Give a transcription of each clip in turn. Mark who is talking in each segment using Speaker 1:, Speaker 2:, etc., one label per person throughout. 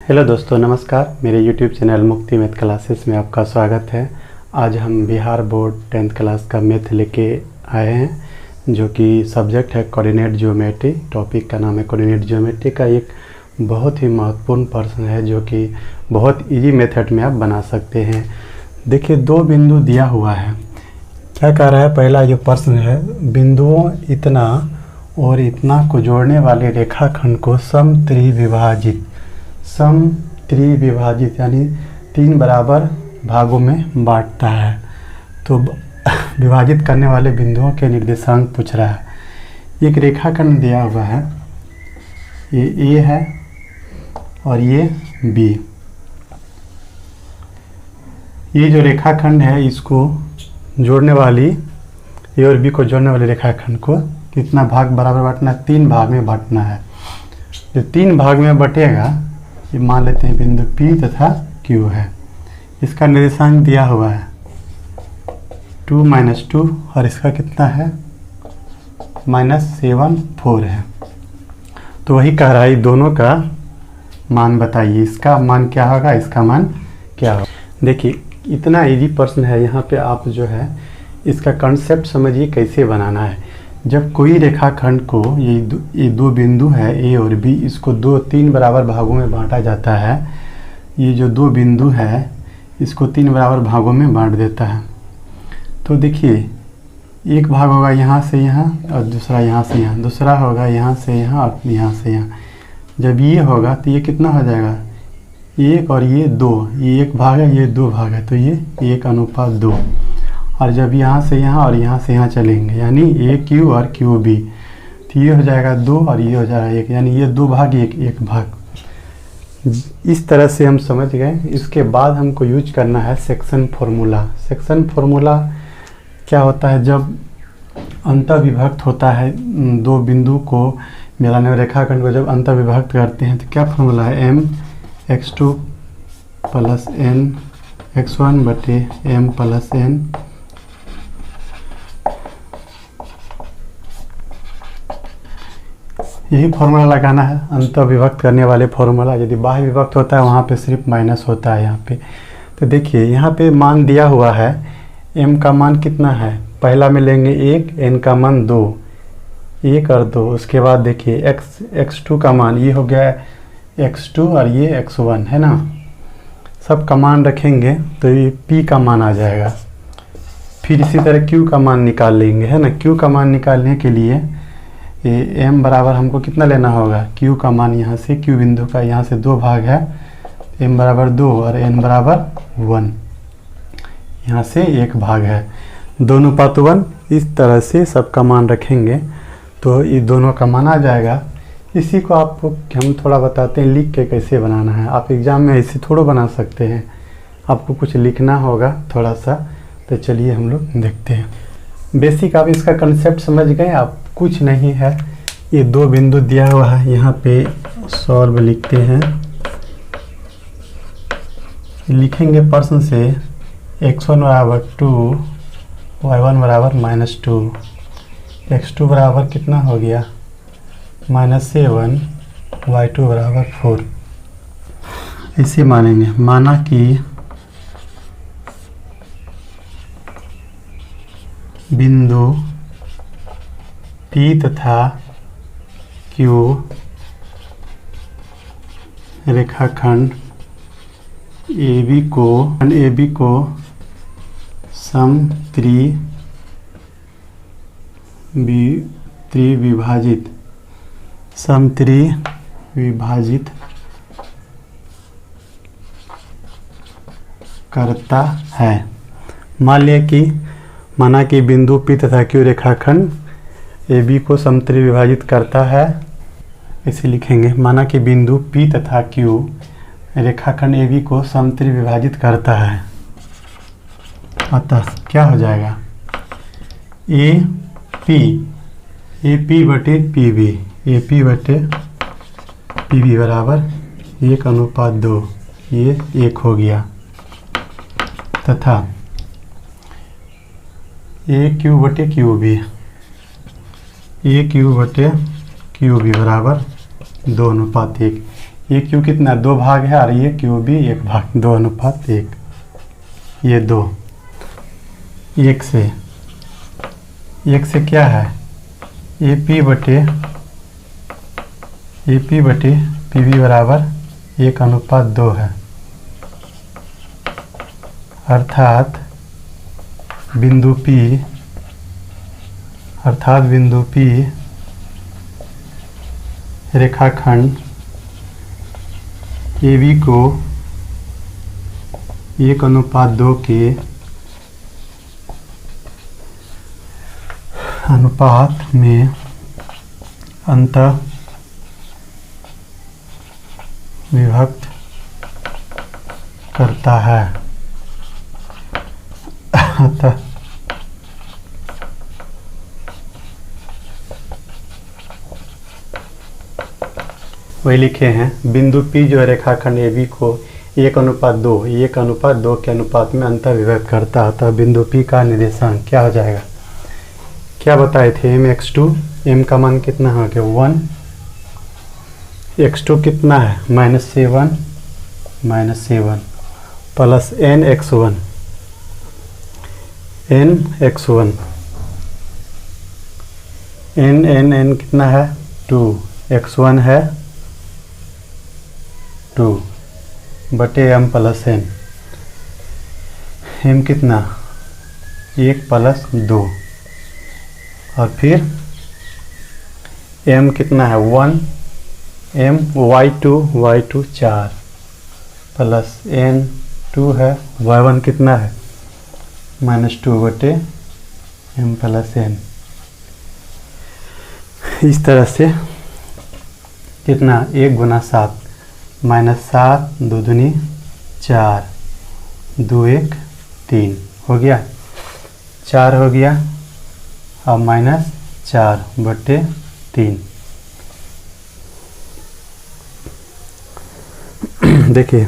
Speaker 1: Hello दोस्तों, नमस्कार। मेरे YouTube चैनल मुक्ति मैथ क्लासेस में आपका स्वागत है। आज हम बिहार बोर्ड 10th क्लास का मैथ लेके आए हैं, जो कि सब्जेक्ट है कोऑर्डिनेट ज्योमेट्री। टॉपिक का नाम है कोऑर्डिनेट ज्योमेट्री का एक बहुत ही महत्वपूर्ण प्रश्न है, जो कि बहुत इजी मेथड में आप बना सकते हैं। देखिए, दो बिंदु दिया हुआ है। क्या कह रहा है? पहला जो प्रश्न है, बिंदुओं इतना और इतना को जोड़ने वाले रेखाखंड को समत्रिविभाजित यानी 3 बराबर भागों में बांटता है। तो विभाजित करने वाले बिंदुओं के निर्देशांक पूछ रहा है। एक रेखाखंड दिया हुआ है, ये ए है और ये बी। ये जो रेखाखंड है, इसको जोड़ने वाली, ए और बी को जोड़ने वाले रेखाखंड को कितना भाग बराबर बांटना है? 3 भाग में बांटना है। जो 3 भाग में बटेगा, ये मान लेते हैं बिंदु P तथा Q है। इसका निर्देशांक दिया हुआ है 2 - 2 और इसका कितना है? -7 4 है। तो वही कह रहा है, दोनों का मान बताइए। इसका मान क्या होगा, इसका मान क्या होगा। देखिए, इतना इजी प्रश्न है। यहाँ पे आप जो है इसका कंसेप्ट समझिए कैसे बनाना है। जब कोई रेखाखंड को ये दो बिंदु है ए और बी, इसको 3 बराबर भागों में बांटा जाता है। ये जो 2 बिंदु है, इसको 3 बराबर भागों में बांट देता है। तो देखिए, एक भाग होगा यहाँ से यहाँ और दूसरा यहाँ से यहाँ, दूसरा होगा यहाँ से यहाँ और यहाँ से यहाँ। जब ये होगा तो ये कितना हो जाएगा? 1 और ये 2, ये 1 भाग है, ये 2 भाग है, तो ये 1:2। और जब यहाँ से यहाँ और यहाँ से यहाँ चलेंगे, यानी ए क्यू और क्यू बी, तो ये हो जाएगा 2 और ये हो जाएगा 1, यानी ये 2 भाग 1 भाग। इस तरह से हम समझ गए। इसके बाद हमको यूज करना है सेक्शन फार्मूला। सेक्शन फार्मूला क्या होता है? जब अंतःविभक्त होता है, 2 बिंदु को मिलाने वाले रेखाखंड को जब अंतःविभक्त करते हैं, तो क्या फार्मूला है? mx2 + n x1 बटे m + n यही फॉर्मूला लगाना है, अंतःविभक्त करने वाले फॉर्मूला। यदि बाह्य विभक्त होता है, वहाँ पे सिर्फ माइनस होता है यहाँ पे। तो देखिए, यहाँ पे मान दिया हुआ है। m का मान कितना है? पहला में लेंगे 1, n का मान 2, 1 और 2। उसके बाद देखिए x2 का मान, ये हो गया x2 और ये x1 है ना। सब का मान रखेंगे तो ये p का मान आ जाएगा। फिर इसी तरह q का मान निकाल लेंगे, है ना। q का मान निकालने के लिए ये m बराबर हमको कितना लेना होगा? q का मान यहाँ से, q बिंदु का यहाँ से 2 भाग है, m बराबर 2 और n बराबर 1, यहाँ से 1 भाग है। 2:1। इस तरह से सबका मान रखेंगे तो ये दोनों का मान आ जाएगा। इसी को आपको हम थोड़ा बताते हैं लिख के कैसे बनाना है। आप एग्ज़ाम में ऐसे थोड़ा बना सकते हैं, आपको कुछ लिखना होगा थोड़ा सा। तो चलिए हम लोग देखते हैं। बेसिक आप इसका कंसेप्ट समझ गए। आप कुछ नहीं है, ये 2 बिंदु दिया हुआ है, यहाँ पे सॉल्व लिखते हैं। लिखेंगे प्रश्न से x1 बराबर 2, y1 बराबर -2, x2 बराबर कितना हो गया? -7, y2 बराबर 4। इसे मानेंगे। माना कि बिंदु P तथा Q रेखाखंड AB को समत्रिविभाजित करता है। माना कि बिंदु P तथा Q रेखाखंड AB को समत्रिविभाजित करता है। इसे लिखेंगे। माना कि बिंदु P तथा Q रेखाखंड AB को समत्रिविभाजित करता है। अतः क्या हो जाएगा? AP बटे PB बराबर 1:2, ये 1 हो गया। तथा AQ बटे QB ए क्यू बटे क्यू बी बराबर 2:1। ये क्यू कितना 2 भाग है और ये क्यू भी 1 भाग, 2:1। ये 2 1 से क्या है ए पी बटे पी बी बराबर 1:2 है। अर्थात बिंदु P रेखाखंड AB को 1:2 के अनुपात में अंतः विभक्त करता है। अतः वही लिखे हैं, बिंदु P जो है रेखाखंड AB को 1:2 के अनुपात में अंतर विभक्त करता है। अतः बिंदु P का निर्देशांक क्या हो जाएगा, क्या बताए थे, mx2, m का मान कितना हो गया 1, x2 कितना है -7 प्लस nx1 n कितना है 2, x1 है 2 बटे m प्लस n, m कितना 1 प्लस 2 और फिर m कितना है 1, m y2 4 प्लस n 2 है, y1 कितना है -2 बटे m प्लस n। इस तरह से कितना 1 × 7 -7 2 दूनी 4 2 1 3 हो गया, 4 हो गया अब -4 बटे 3। देखिए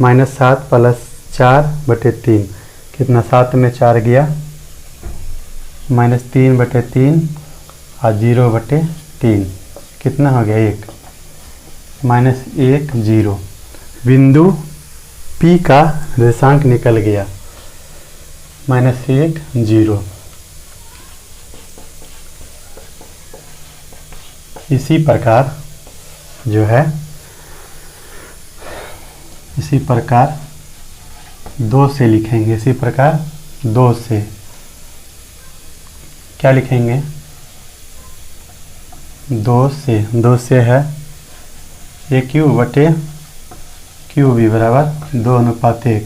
Speaker 1: -7 प्लस 4 बटे 3 कितना 7 में 4 गया, -3 बटे 3 और 0 बटे 3 कितना हो गया 1, -1 0। बिंदु P का निर्देशांक निकल गया -1 0। इसी प्रकार जो है, इसी प्रकार 2 से लिखेंगे, इसी प्रकार 2 से क्या लिखेंगे 2 से है ए क्यू बटे क्यू बी बराबर 2:1,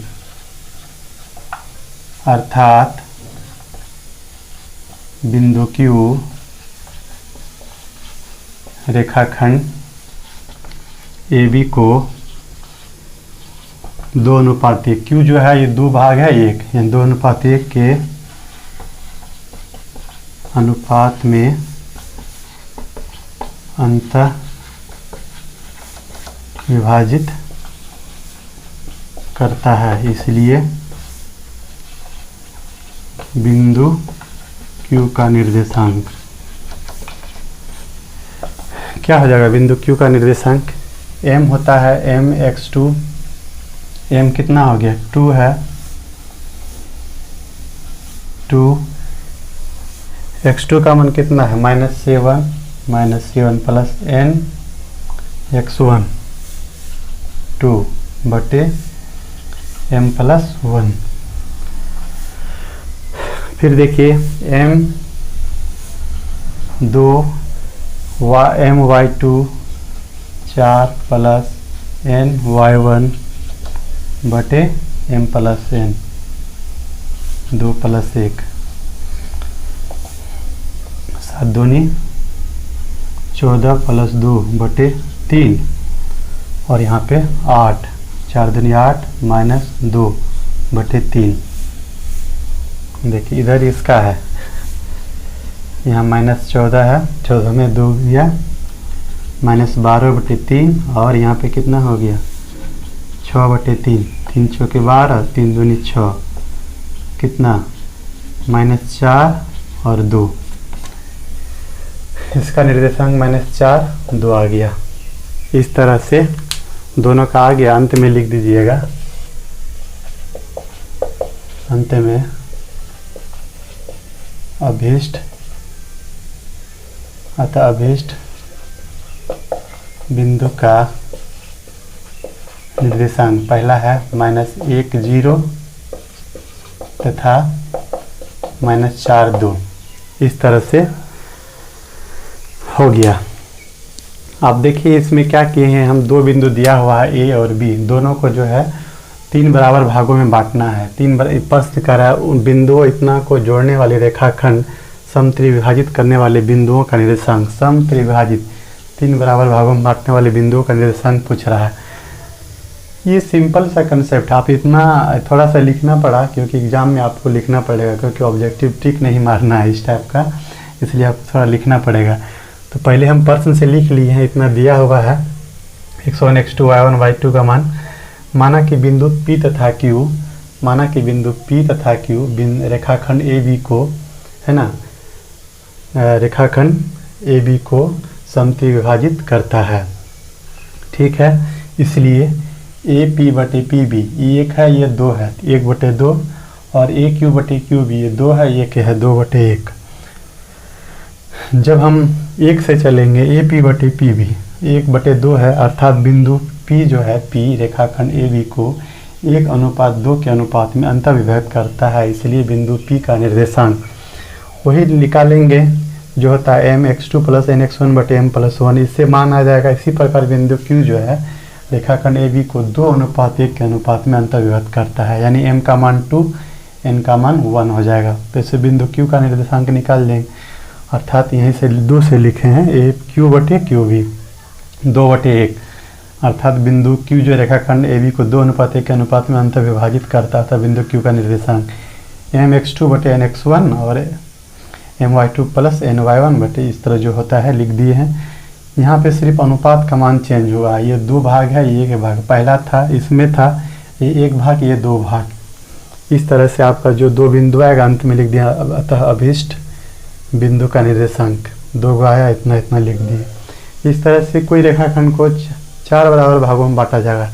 Speaker 1: अर्थात बिंदु क्यू रेखाखंड AB को 2:1, क्यू जो है ये 2 भाग है 1, यानी 2:1 के अनुपात में अंतः विभाजित करता है। इसलिए बिंदु Q का निर्देशांक क्या हो जाएगा, बिंदु Q का निर्देशांक m होता है mx2, m कितना हो गया 2 है 2, x2 का मान कितना है -7 प्लस n x1 2 बटे m प्लस 1। फिर देखिए my2 4 प्लस n y1 बटे m प्लस n 2 प्लस 1 7 दूनी 14 प्लस 2 बटे 3 और यहाँ पे 8 4 दूनी 8 -2 बटे 3। देखिए इधर इसका है, यहाँ -14 है, 14 में 2 गया -12 बटे 3 और यहाँ पे कितना हो गया 6 बटे 3, 3 चौके 12 3 दूनी 6 कितना -4 और 2, इसका निर्देशांक -4 2 आ गया। इस तरह से दोनों का आ गया, अंत में लिख दीजिएगा, अंत में अभीष्ट, अतः अभीष्ट बिंदु का निर्देशांक पहला है -1 0 तथा -4 2। इस तरह से हो गया। आप देखिए इसमें क्या किए हैं, हम दो बिंदु दिया हुआ है ए और बी, दोनों को जो है 3 बराबर भागों में बांटना है। प्रश्न कर रहा है उन बिंदुओं इतना को जोड़ने वाले रेखाखंड समत्रिविभाजित करने वाले बिंदुओं का निर्देशांक, समत्रिविभाजित 3 बराबर भागों में बांटने वाले बिंदुओं का निर्देशांक पूछ रहा है। ये सिंपल सा कंसेप्ट, आप इतना थोड़ा सा लिखना पड़ा क्योंकि एग्जाम में आपको लिखना पड़ेगा, क्योंकि ऑब्जेक्टिव टिक नहीं मारना है इस टाइप का, इसलिए आपको थोड़ा लिखना पड़ेगा। तो पहले हम प्रश्न से लिख लिए हैं, इतना दिया हुआ है x1 x2 y1 y2 का मान। माना कि बिंदु P तथा Q, माना कि बिंदु P तथा Q रेखाखंड AB को, है ना, रेखाखंड AB को समत्रिविभाजित करता है। ठीक है, इसलिए AP बटे PB, ये 1 है, ये 2 है, 1 बटे 2, और AQ बटे QB, ये 2 है, ये क्या है, 2 बटे 1। जब हम 1 से चलेंगे, AP बटे PB 1 बटे 2 है, अर्थात बिंदु P जो है, P रेखाखंड AB को 1:2 के अनुपात में अंतर्विभक्त करता है, इसलिए बिंदु P का निर्देशांक वही निकालेंगे जो होता है mx2 + nx1 बटे m+1, इससे मान आ जाएगा। इसी प्रकार बिंदु Q जो है रेखाखंड AB को 2:1 के अनुपात में अंतर्विभक्त करता है, यानी m का मान 2, n का मान 1 हो जाएगा। तो इससे बिंदु Q का निर्देशांक निकाल देंगे, अर्थात यहीं से 2 से लिखे हैं AQ बटे QB 2 बटे 1, अर्थात बिंदु Q जो रेखाखंड AB को 2:1 के अनुपात में अंतर्विभाजित करता था, बिंदु Q का निर्देशांक mx2 बटे nx1 और my2 + ny1 बटे, इस तरह जो होता है लिख दिए हैं। यहाँ पे सिर्फ अनुपात का मान चेंज हुआ, ये 2 भाग है, ये 1 भाग, पहला था इसमें था ये 1 भाग, ये 2 भाग। इस तरह से आपका जो 2 बिंदु आएगा अंत में लिख दिया, अतः अभीष्ट बिंदु का निर्देशांक 2 आया, इतना इतना लिख दिए। इस तरह से कोई रेखाखंड को 4 बराबर भागों में बांटा जाएगा।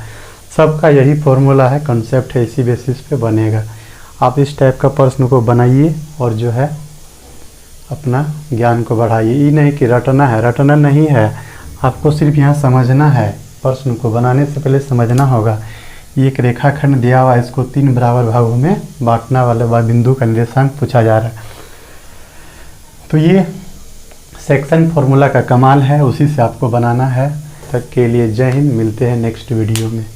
Speaker 1: सबका यही फॉर्मूला है, कंसेप्ट है, इसी बेसिस पे बनेगा। आप इस टाइप का प्रश्न को बनाइए और जो है अपना ज्ञान को बढ़ाइए। ये नहीं कि रटना है, रटना नहीं है, आपको सिर्फ यहाँ समझना है। प्रश्न को बनाने से पहले समझना होगा। ये एक रेखाखंड दिया हुआ है, इसको 3 बराबर भागों में बांटना वाले बिंदु का निर्देशांक पूछा जा रहा है। तो ये सेक्शन फॉर्मूला का कमाल है, उसी से आपको बनाना है। तक के लिए जय हिंद, मिलते हैं नेक्स्ट वीडियो में।